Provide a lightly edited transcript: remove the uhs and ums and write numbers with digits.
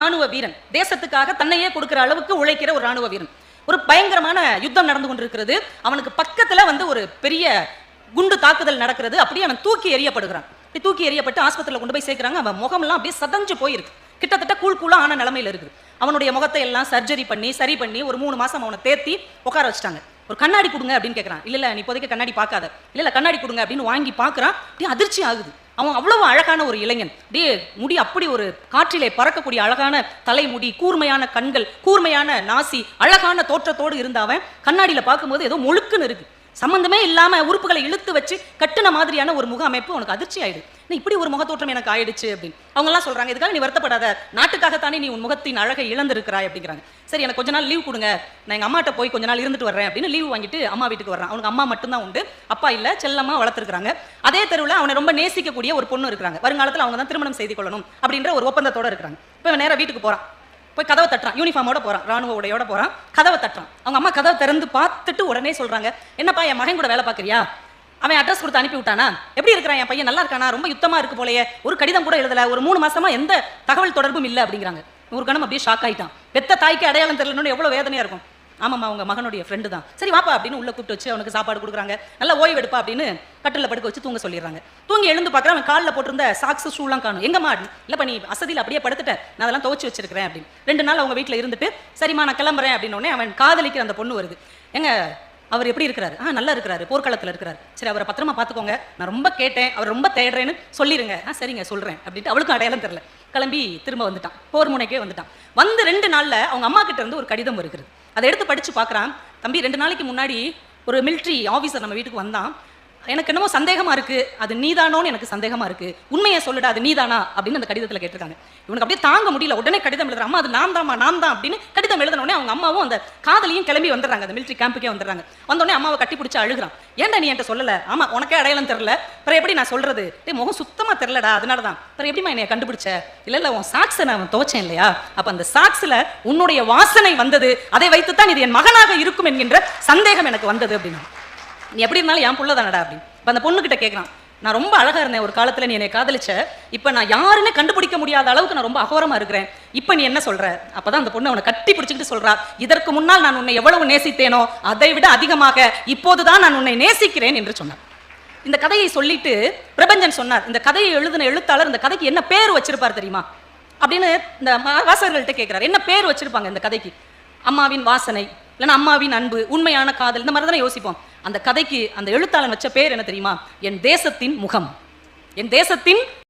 ராணுவ வீரன், தேசத்துக்காக தன்னையே கொடுக்கிற அளவுக்கு உழைக்கிற ஒரு ராணுவ வீரன். ஒரு பயங்கரமான யுத்தம் நடந்து கொண்டிருக்கிறது. அவனுக்கு பக்கத்துல ஒரு பெரிய குண்டு தாக்குதல் நடக்கிறது. அப்படியே அவன் தூக்கி எறியப்படுகிறான். தூக்கி எறியப்பட்டு ஆஸ்பத்திரியில் கொண்டு போய் சேர்க்கிறாங்க. அவன் முகம்லாம் அப்படியே சதஞ்சு போயிருக்கு. கிட்டத்தட்ட கூழா ஆன நிலைமையில இருக்குது. அவனுடைய முகத்தை எல்லாம் சர்ஜரி பண்ணி சரி பண்ணி ஒரு 3 மாசம் அவனை தேத்தி உட்கார வச்சுட்டாங்க. ஒரு கண்ணாடி கொடுங்க அப்படின்னு கேட்கறான். இல்ல நீ இப்போதைக்கு கண்ணாடி பார்க்காத. இல்ல கண்ணாடி கொடுங்க அப்படின்னு வாங்கி பார்க்கறான். அப்படியே அதிர்ச்சி ஆகுது. அவன் அவ்வளவு அழகான ஒரு இளைஞன். அப்படியே முடி அப்படி ஒரு காற்றிலே பறக்கக்கூடிய அழகான தலைமுடி, கூர்மையான கண்கள், கூர்மையான நாசி, அழகான தோற்றத்தோடு இருந்த அவன் கண்ணாடியில பார்க்கும்போது ஏதோ முழுக்குன்னு இருக்கு. சம்பந்தமே இல்லாம உறுப்புகளை இழுத்து வச்சு கட்டுன மாதிரியான ஒரு முக அமைப்பு. உனக்கு அதிர்ச்சி ஆயிடுது. இப்படி ஒரு முகத்தோற்றம் எனக்கு ஆயிடுச்சு அப்படின்னு அவங்க எல்லாம் சொல்றாங்க. இதுக்காக நீ வருத்தப்படாத, நாட்டுக்காகத்தானே நீ உன் முகத்தின் அழகை இழந்திருக்கிறாய் அப்படிங்கிறாங்க. சரி, எனக்கு கொஞ்ச நாள் லீவ் கொடுங்க, நான் எங்க அம்மாட்ட போய் கொஞ்ச நாள் இருந்துட்டு வர்றேன் அப்படின்னு லீவ் வாங்கிட்டு அம்மா வீட்டுக்கு வர்றான். அவனுக்கு அம்மா மட்டும்தான் உண்டு, அப்பா இல்ல, செல்லம்மா வளர்த்துருக்காங்க. அதே தெருவில் அவனை ரொம்ப நேசிக்கக்கூடிய ஒரு பொண்ணு இருக்கிறாங்க. வருங்காலத்தில் அவங்க தான் திருமணம் செய்து கொள்ளணும் அப்படின்ற ஒரு ஒப்பந்தத்தோட இருக்கிறாங்க. இப்போ நேரா வீட்டுக்கு போறான். போய் கதவை தட்டுறான். யூனிஃபார்மோட போறான், ராணுவ உடையோட போறான். கதவை தட்டுறான். அவங்க அம்மா கதவை திறந்து பார்த்துட்டு உடனே சொல்றாங்க, என்னப்பா என் மகன் கூட வேலை பார்க்கறியா? அவன் அட்ரஸ் கொடுத்து அனுப்பி விட்டானா? எப்படி இருக்கிறான் என் பையன்? நல்லா இருக்கானா? ரொம்ப யுத்தமா இருக்கு போலயே, ஒரு கடிதம் கூட எழுதல, ஒரு 3 மாசமா எந்த தகவல் தொடர்பும் இல்லை அப்படிங்கிறாங்க. ஒரு கணம் அப்படியே ஷாக் ஆயிட்டான். பெத்த தாய்க்கு அடையாளம் தெரியலன்னு எவ்வளவு வேதனையா இருக்கும். ஆமாம்மா, அவங்க மகனுடைய ஃப்ரெண்டு தான். சரி வாப்பா அப்படின்னு உள்ள கூப்பிட்டு வச்சு அவனுக்கு சாப்பாடு கொடுக்குறாங்க. நல்லா ஓய்வு எடுப்பா அப்படின்னு கட்டில் படுக்க வச்சு தூங்க சொல்லிடுறாங்க. தூங்கி எழுந்து பார்க்குறேன், அவன் காலில் போட்டிருந்த சாக்ஸ் ஷூலாம் காணும். எங்கம்மா? இல்லைப்பா நீ அசதியில் அப்படியே படுத்துட்டேன், நான் அதெல்லாம் துவச்சி வச்சிருக்கிறேன் அப்படின்னு. 2 நாள் அவங்க வீட்டில் இருந்துட்டு சரிம்மா நான் கிளம்புறேன் அப்படின்னோடனே அவன் காதலிக்கிற அந்த பொண்ணு வருது. எங்க அவர் எப்படி இருக்கிறாரு? நல்லா இருக்கிறாரு, போர்க்களத்தில் இருக்கிறாரு. சரி, அவரை பத்திரமா பார்த்துக்கோங்க, நான் ரொம்ப கேட்டேன், அவர் ரொம்ப தேடுறேன்னு சொல்லிடுங்க. சரிங்க சொல்கிறேன் அப்படின்ட்டு அவளுக்கும் அடையாளம் தெரியல. கிளம்பி திரும்ப வந்துட்டான், போர் முனைக்கே வந்துட்டான். வந்து 2 நாளில் அவங்க அம்மா கிட்ட இருந்து ஒரு கடிதம் வருகிறது. அதை எடுத்து படித்து பார்க்குறான். தம்பி, 2 நாளைக்கு முன்னாடி ஒரு மிலிட்ரி ஆஃபீஸர் நம்ம வீட்டுக்கு வந்தான். எனக்கு என்னமோ சந்தேகமாக இருக்குது, அது நீதானோன்னு எனக்கு சந்தேகமாக இருக்குது, உண்மையை சொல்லுடா, அது நீதானா அப்படின்னு அந்த கடிதத்தில் கேட்டிருக்காங்க. இவனுக்கு அப்படியே தாங்க முடியல. உடனே கடிதம் எழுதுறான். அம்மா அது நான் தான் அப்படின்னு கடிதம் எழுதினோடனே அவங்க அம்மாவும் அந்த காதலியும் கிளம்பி வந்துடுறாங்க. அந்த மிலிட்ரி கேம்புக்கே வந்துடுறாங்க. வந்தோடனே அம்மாவை கட்டி பிடிச்சி அழுகிறான். ஏன்டா நீ என்கிட்ட சொல்லலை? ஆமாம், உனக்கே அடையாளம் தெரில, அப்புறம் எப்படி நான் சொல்றது? முகம் சுத்தமாக தெரிலடா, அதனால தான். அப்புறம் எப்படிமா என்னை கண்டுபிடிச்ச? இல்லை உன் சாக்ஸை நான் துவைச்சேன் இல்லையா, அப்போ அந்த சாக்ஸில் உன்னுடைய வாசனை வந்தது, அதை வைத்துத்தான் இது என் மகனாக இருக்கும் என்கின்ற சந்தேகம் எனக்கு வந்தது அப்படின்னா. நீ எப்படி இருந்தாலும் என் புள்ள தானடா அப்படின்னு. இப்போ அந்த பொண்ணுகிட்ட கேட்குறான், நான் ரொம்ப அழகா இருந்தேன் ஒரு காலத்தில், நீ என்னை காதலிச்ச, இப்போ நான் யாருன்னு கண்டுபிடிக்க முடியாத அளவுக்கு நான் ரொம்ப அகோரமா இருக்கிறேன், இப்போ நீ என்ன சொல்ற? அப்பதான் அந்த பொண்ணு அவனை கட்டி பிடிச்சிக்கிட்டு சொல்றா, இதற்கு முன்னால் நான் உன்னை எவ்வளவு நேசித்தேனோ அதை விட அதிகமாக இப்போதுதான் நான் உன்னை நேசிக்கிறேன் என்று சொன்னார். இந்த கதையை சொல்லிட்டு பிரபஞ்சன் சொன்னார், இந்த கதையை எழுதின எழுத்தாளர் இந்த கதைக்கு என்ன பேர் வச்சிருப்பார் தெரியுமா அப்படின்னு இந்த வாசகர்கள்ட்ட கேட்கிறார். என்ன பேர் வச்சிருப்பாங்க இந்த கதைக்கு? அம்மாவின் வாசனை, இல்லைன்னா அம்மாவின் அன்பு, உண்மையான காதல், இந்த மாதிரி தானே யோசிப்போம். அந்த கதைக்கு அந்த எழுத்தாளன் வச்ச பேர் என்ன தெரியுமா? என் தேசத்தின் முகம். என் தேசத்தின்